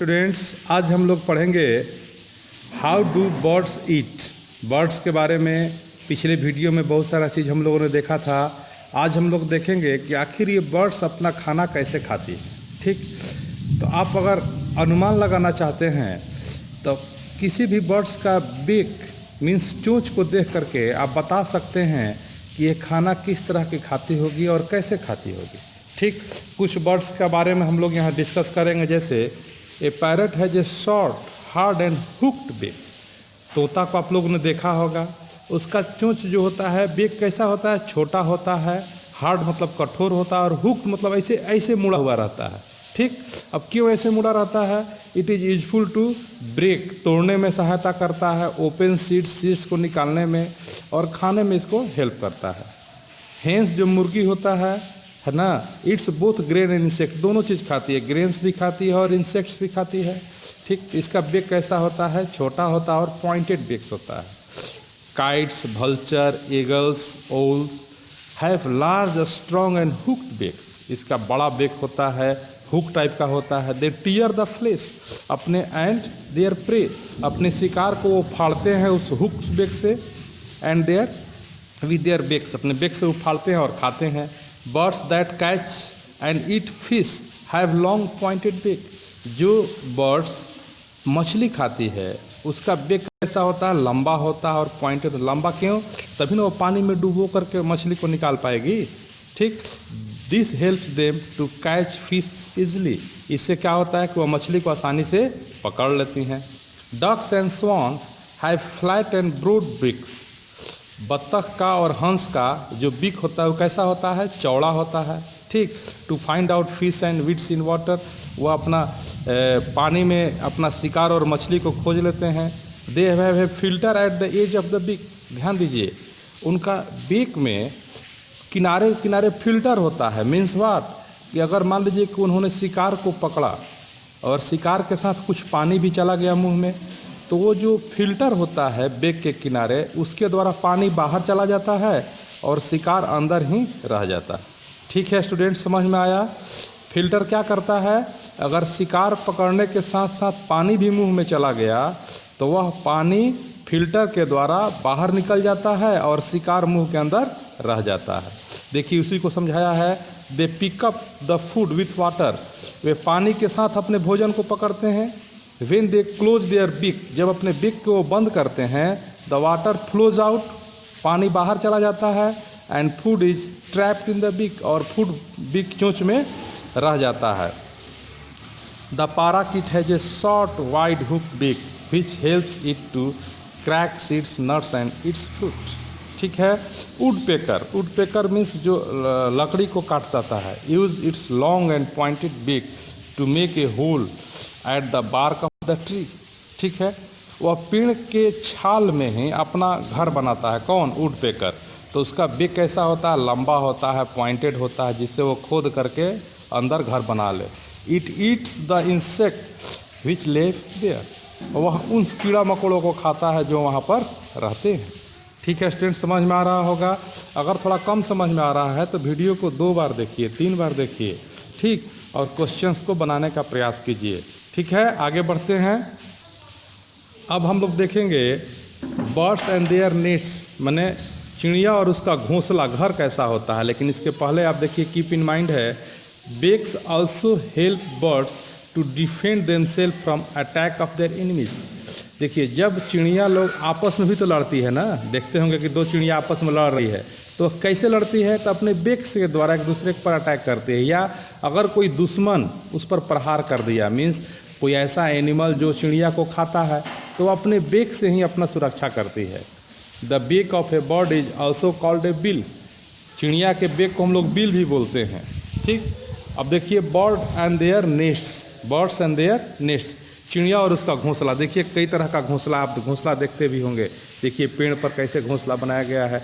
Students, आज हम लोग पढ़ेंगे how do birds eat. Birds के बारे में पिछले वीडियो में बहुत सारा चीज़ हम लोगों ने देखा था। आज हम लोग देखेंगे कि आखिर ये बर्ड्स अपना खाना कैसे खाती है। ठीक, तो आप अगर अनुमान लगाना चाहते हैं तो किसी भी बर्ड्स का बीक मीन्स चोंच को देख करके आप बता सकते हैं कि ये खाना किस तरह की खाती होगी और कैसे खाती होगी। ठीक, कुछ बर्ड्स के बारे में हम लोग यहाँ डिस्कस करेंगे। जैसे ए पैरट है जो short hard and hooked beak. तोता को आप लोगों ने देखा होगा, उसका चोंच जो होता है बीक कैसा होता है, छोटा होता है, हार्ड मतलब कठोर होता है और हुक्ड मतलब ऐसे ऐसे मुड़ा हुआ रहता है। ठीक, अब क्यों ऐसे मुड़ा रहता है? It is useful to break, तोड़ने में सहायता करता है, ओपन सीड्स को निकालने में और खाने में इसको हेल्प करता है। हेंस जो मुर्गी होता है ना, it's both grain and insect, दोनों चीज़ खाती है, ग्रेन्स भी खाती है और इंसेक्ट्स भी खाती है। ठीक, इसका बेक कैसा होता है, छोटा होता है और पॉइंटेड बेक्स होता है। Kites, vultures, eagles, owls have large strong and hooked beaks. इसका बड़ा बेक होता है, हुक टाइप का होता है। दे टीयर द फ्लेश अपने एंड देयर प्रे, अपने शिकार को वो फाड़ते हैं उस हुक बेक से, and their with their beaks, अपने बेक से वो फाड़ते हैं और खाते हैं। Birds that catch and eat fish have long pointed beak. जो बर्ड्स मछली खाती है उसका बेक कैसा होता है, लंबा होता है और पॉइंटेड। लंबा क्यों? तभी ना वो पानी में डूबो करके मछली को निकाल पाएगी। ठीक, this helps them to catch fish easily. इससे क्या होता है कि वह मछली को आसानी से पकड़ लेती हैं। Ducks and swans have flat and broad beaks. बत्तख का और हंस का जो बिक होता है वो कैसा होता है, चौड़ा होता है। ठीक, to find out fish and weeds in water, वो अपना पानी में अपना शिकार और मछली को खोज लेते हैं। They have a filter at the edge of the beak. ध्यान दीजिए, उनका बिक में किनारे किनारे फिल्टर होता है। मीन्स वाट, कि अगर मान लीजिए कि उन्होंने शिकार को पकड़ा और शिकार के साथ कुछ पानी भी चला गया मुंह में, तो वो जो फिल्टर होता है बेक के किनारे, उसके द्वारा पानी बाहर चला जाता है और शिकार अंदर ही रह जाता है। ठीक है स्टूडेंट, समझ में आया? फिल्टर क्या करता है, अगर शिकार पकड़ने के साथ साथ पानी भी मुंह में चला गया तो वह पानी फिल्टर के द्वारा बाहर निकल जाता है और शिकार मुंह के अंदर रह जाता है। देखिए, उसी को समझाया है। They pick up the food with water, वे पानी के साथ अपने भोजन को पकड़ते हैं। When they close their beak, जब अपने बिक को बंद करते हैं, the water flows out, पानी बाहर चला जाता है, and food is trapped in the beak, और फूड बिक चोंच में रह जाता है। The parakeet has a short wide hooked beak which helps it to crack seeds, nuts and its fruit. ठीक है। वुडपेकर मीन्स जो लकड़ी को काटता है, use its long and pointed beak to make a hole at the bark of the tree. ठीक है, वह पेड़ के छाल में ही अपना घर बनाता है। कौन? वुडपेकर। तो उसका बिक कैसा होता है, लंबा होता है, पॉइंटेड होता है, जिससे वो खोद करके अंदर घर बना ले। It eats the insect which live there, वह उन कीड़ा मकोड़ों को खाता है जो वहाँ पर रहते हैं। ठीक है स्टूडेंट, समझ में आ रहा होगा। अगर थोड़ा कम समझ में आ रहा है तो वीडियो को 2 बार देखिए, 3 बार देखिए। ठीक, और क्वेश्चंस को बनाने का प्रयास कीजिए। ठीक है, आगे बढ़ते हैं। अब हम लोग देखेंगे बर्ड्स एंड देयर नेट्स, माने चिड़िया और उसका घोंसला, घर कैसा होता है। लेकिन इसके पहले आप देखिए, कीप इन माइंड है, beaks also help birds to defend themselves from attack of their enemies. देखिए, जब चिड़िया लोग आपस में भी तो लड़ती है ना, देखते होंगे कि 2 चिड़िया आपस में लड़ रही है, तो कैसे लड़ती है? तो अपने बेक के द्वारा एक दूसरे पर अटैक करती है, या अगर कोई दुश्मन उस पर प्रहार कर दिया, मीन्स कोई ऐसा एनिमल जो चिड़िया को खाता है, तो अपने बेक से ही अपना सुरक्षा करती है। The beak of a bird is also called a bill. चिड़िया के बेक को हम लोग बिल भी बोलते हैं। ठीक, अब देखिए bird and their nests, birds and their nests, चिड़िया और उसका घोंसला। देखिए, कई तरह का घोंसला, आप घोंसला देखते भी होंगे। देखिए पेड़ पर कैसे घोंसला बनाया गया है।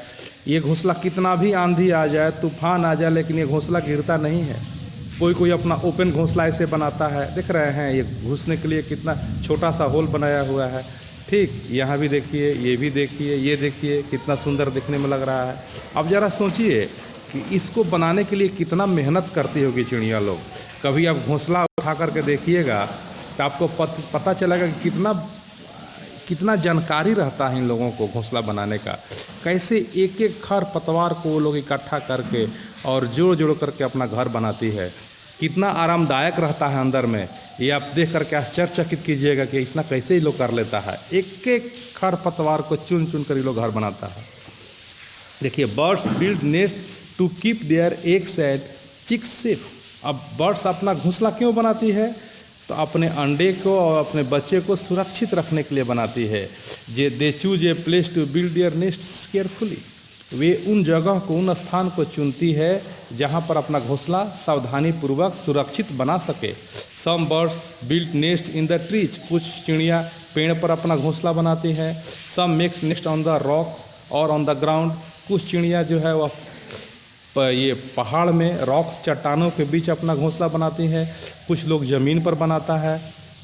ये घोंसला कितना भी आंधी आ जाए, तूफान आ जाए, लेकिन ये घोंसला गिरता नहीं है। कोई अपना ओपन घोंसला ऐसे बनाता है, देख रहे हैं, ये घुसने के लिए कितना छोटा सा होल बनाया हुआ है। ठीक, यहाँ भी देखिए, ये भी देखिए, ये देखिए, कितना सुंदर दिखने में लग रहा है। अब ज़रा सोचिए कि इसको बनाने के लिए कितना मेहनत करती होगी चिड़िया लोग। कभी आप घोंसला उठा करके देखिएगा तो आपको पता चलेगा कि कितना जानकारी रहता है इन लोगों को घोंसला बनाने का, कैसे एक एक खर पतवार को वो लोग इकट्ठा करके और जोड़ जोड़ करके अपना घर बनाती है, कितना आरामदायक रहता है अंदर में। ये आप देख करके आश्चर्यचकित कीजिएगा कि इतना कैसे ये लोग कर लेता है, एक एक खर पतवार को चुन चुन कर ये लोग घर बनाता है। देखिए, birds build nest to keep their eggs and chicks safe. अब बर्ड्स अपना घोंसला क्यों बनाती है? तो अपने अंडे को और अपने बच्चे को सुरक्षित रखने के लिए बनाती है। They choose a place to build their nest carefully. वे उन जगह को, उन स्थान को चुनती है जहाँ पर अपना घोंसला सावधानी पूर्वक सुरक्षित बना सके। Some birds build nest in the trees. कुछ चिड़िया पेड़ पर अपना घोंसला बनाती हैं। Some makes nest on the rock और ऑन द ग्राउंड। कुछ चिड़िया जो है वह ये पहाड़ में, रॉक्स, चट्टानों के बीच अपना घोंसला बनाती है। कुछ लोग ज़मीन पर बनाता है।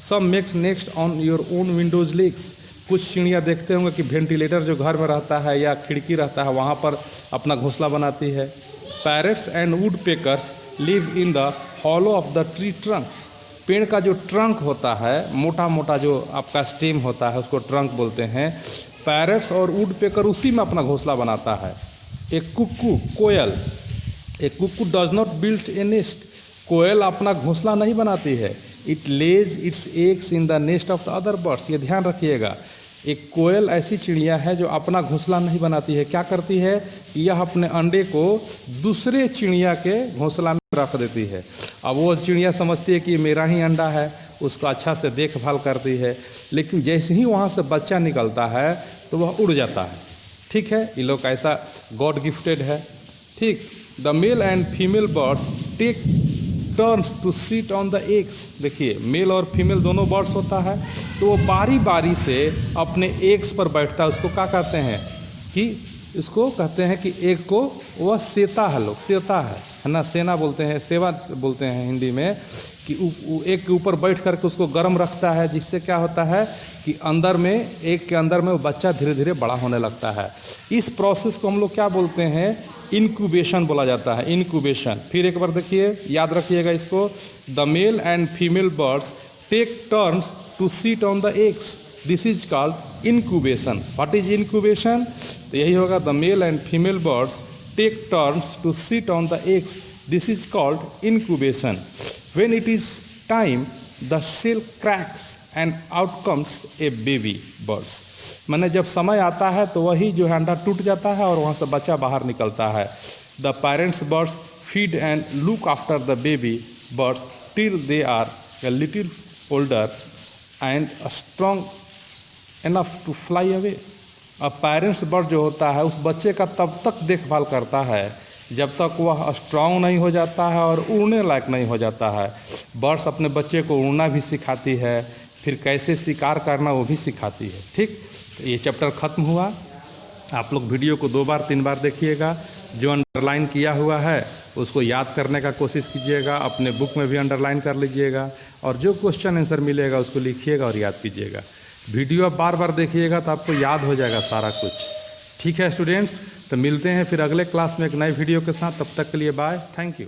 Some makes nest on your own windows legs. कुछ चिड़िया देखते होंगे कि वेंटिलेटर जो घर में रहता है या खिड़की रहता है वहाँ पर अपना घोंसला बनाती है। Parrots and would peckers live in the hollow of the tree Trunks. पेड़ का जो ट्रंक होता है, मोटा मोटा जो आपका स्टेम होता है, उसको ट्रंक बोलते हैं। पैरट्स और वुड पेकर उसी में अपना घोंसला बनाता है। एक कुक्कू, कोयल, एक cuckoo does not build a nest. कोयल अपना घोंसला नहीं बनाती है। It lays its eggs in the nest of the other birds. ये ध्यान रखिएगा, एक कोयल ऐसी चिड़िया है जो अपना घोंसला नहीं बनाती है। क्या करती है? यह अपने अंडे को दूसरे चिड़िया के घोंसला में रख देती है। अब वो चिड़िया समझती है कि ये मेरा ही अंडा है, उसका अच्छा से देखभाल करती है, लेकिन जैसे ही वहाँ से बच्चा निकलता है तो वह उड़ जाता है। ठीक है, ये लोग ऐसा गॉड गिफ्टेड है। ठीक, the male and female birds take turns to sit on the eggs. देखिए, मेल और फीमेल दोनों बर्ड्स होता है, तो वो बारी बारी से अपने एग्स पर बैठता है। उसको क्या कहते हैं कि इसको कहते हैं कि एग को वह सेता है, लोग सेता है ना, सेना बोलते हैं, सेवा बोलते हैं हिंदी में, कि एग के ऊपर बैठ करके उसको गर्म रखता है, जिससे क्या होता है कि अंदर में, एग के अंदर में वो बच्चा धीरे धीरे बड़ा होने लगता है। इस प्रोसेस को हम लोग क्या बोलते हैं? इनक्यूबेशन बोला जाता है, इनक्यूबेशन। फिर एक बार देखिए, याद रखिएगा इसको। The male and female birds take turns to sit on the eggs. This is called incubation. What is incubation? तो यही होगा, the male and female birds take turns to sit on the eggs. This is called incubation. When it is time, the shell cracks and out comes a baby birds. मैंने जब समय आता है तो वही जो है अंडा टूट जाता है और वहाँ से बच्चा बाहर निकलता है। The parents birds feed and look after the baby birds till they are a little older and strong enough to fly away. अब पेरेंट्स बर्ड जो होता है उस बच्चे का तब तक देखभाल करता है जब तक वह स्ट्रांग नहीं हो जाता है और उड़ने लायक नहीं हो जाता है। बर्ड्स अपने बच्चे को उड़ना भी सिखाती है, फिर कैसे शिकार करना वो भी सिखाती है। ठीक, तो ये चैप्टर ख़त्म हुआ। आप लोग वीडियो को 2 बार 3 बार देखिएगा। जो अंडरलाइन किया हुआ है उसको याद करने का कोशिश कीजिएगा, अपने बुक में भी अंडरलाइन कर लीजिएगा, और जो क्वेश्चन आंसर मिलेगा उसको लिखिएगा और याद कीजिएगा। वीडियो आप बार बार देखिएगा तो आपको याद हो जाएगा सारा कुछ। ठीक है स्टूडेंट्स, तो मिलते हैं फिर अगले क्लास में एक नए वीडियो के साथ। तब तक के लिए बाय, थैंक यू।